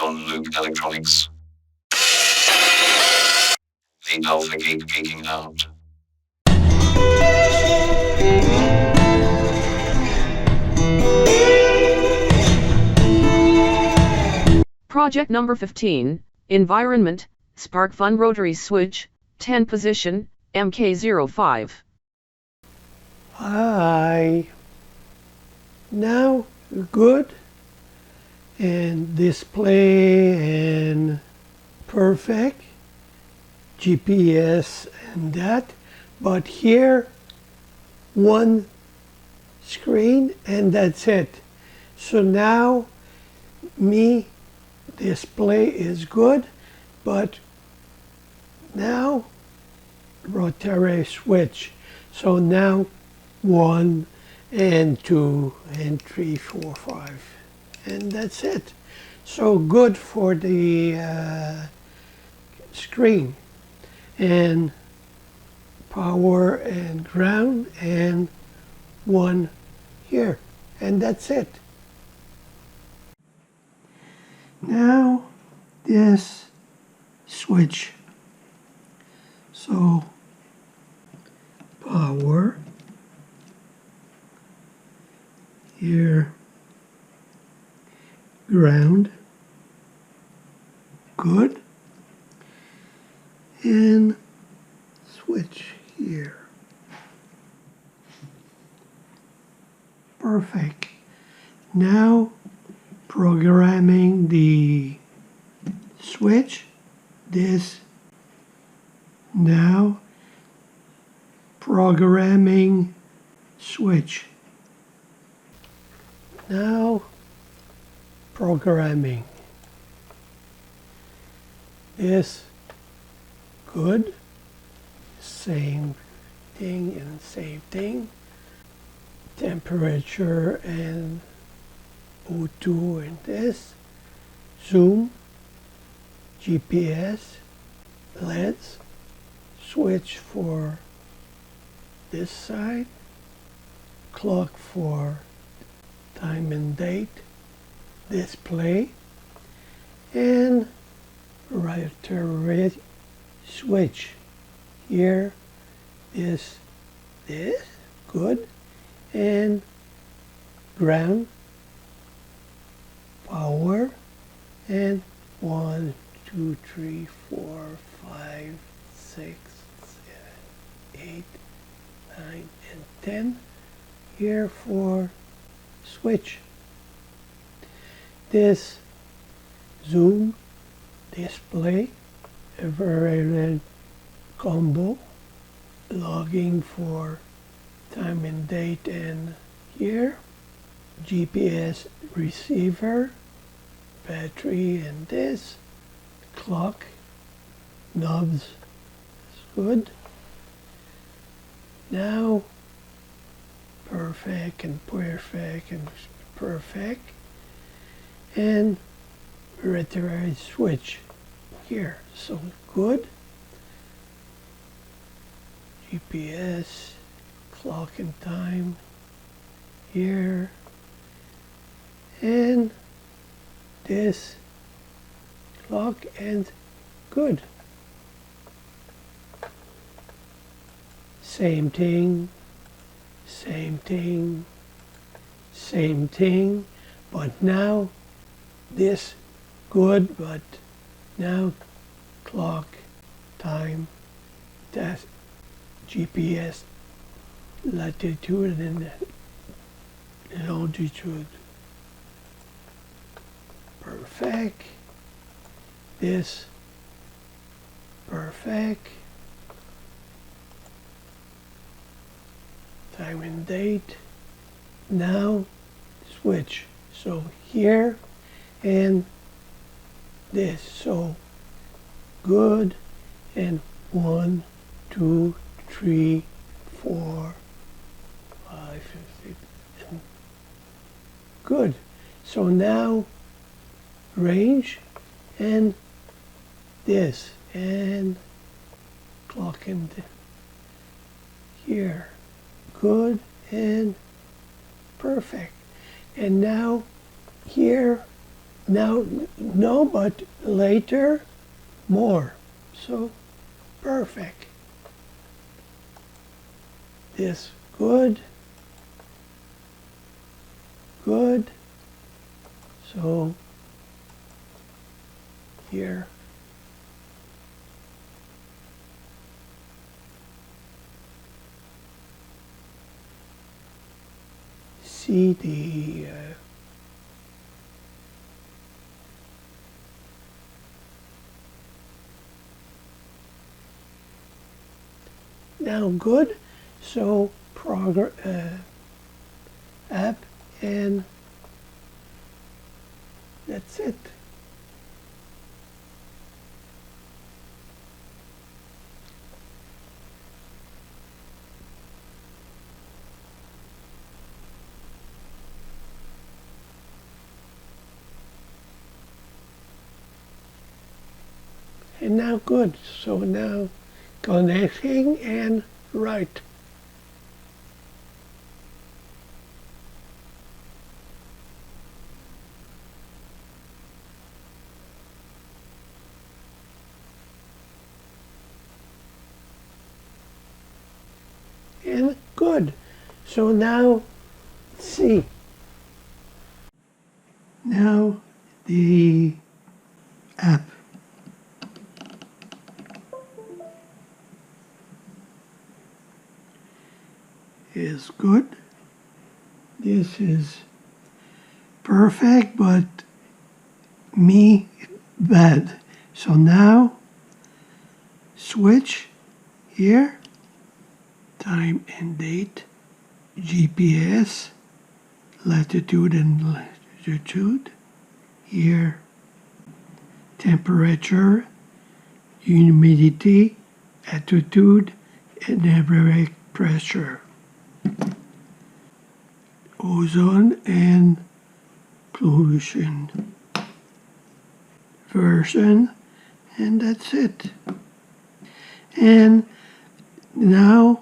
non-loop electronics. The alpha gate peeking out. Project number 15, Environment, SparkFun Rotary Switch, 10 position, Mk05. Hi. Now good and display and perfect GPS and that, but here one screen and that's it. So now display is good, but now rotary switch. So now 1 and 2 and 3, 4, 5, and that's it. So good for the screen, and power and ground, and 1 here, and that's it. Now this switch, so power here, ground, good, and switch here, perfect. Now programming the switch, this, now programming switch. Now programming this, good, same thing and same thing, temperature and O2 and this, zoom, GPS, LEDs, switch for this side, clock for time and date, display, and rotary switch. Here, this, good, and ground, power, and 1, 2, 3, 4, 5, 6, 7, 8, 9, and 10. Here for switch. This zoom, display, every combo, logging for time and date, and here GPS receiver, battery, and this clock, knobs, good. Now perfect and perfect and perfect, and rotary switch here, so good. GPS, clock and time here, and this clock and good. Same thing, same thing, same thing, but now this good, but now clock, time, that GPS, latitude and longitude. Perfect. This perfect. Time and date. Now switch. So here and this. So good, and 1, 2, 3, 4, 5, 6, and good. So now range and this and clock and here, good and perfect. And now here Now, no, but later, more. So, perfect. This, good. Good. So, here. See the now good. So app, and that's it. And now good. So now connecting and right. And good. So now see. Now the app. Is good. This is perfect, but me bad. So now switch here, time and date, GPS, latitude and longitude, here temperature, humidity, altitude, and average pressure. Ozone and pollution version, and that's it. And now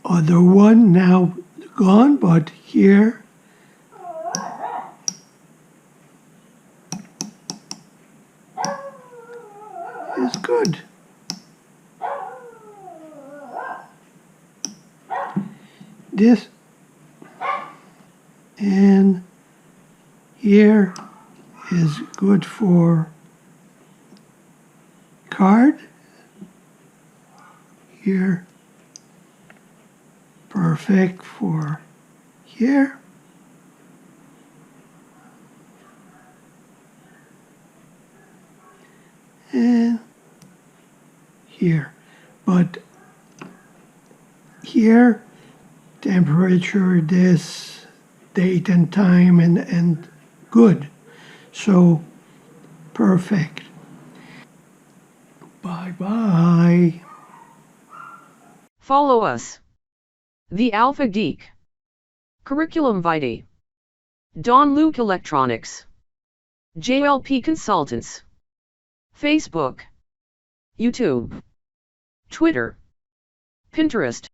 other one now gone, but here is good. This and here is good for card. Here perfect for here. And here, but here temperature, this date and time, and good. So perfect. Bye bye. Follow us. The Alpha Geek. Curriculum Vitae. Don Luke Electronics. JLP Consultants. Facebook. YouTube. Twitter. Pinterest.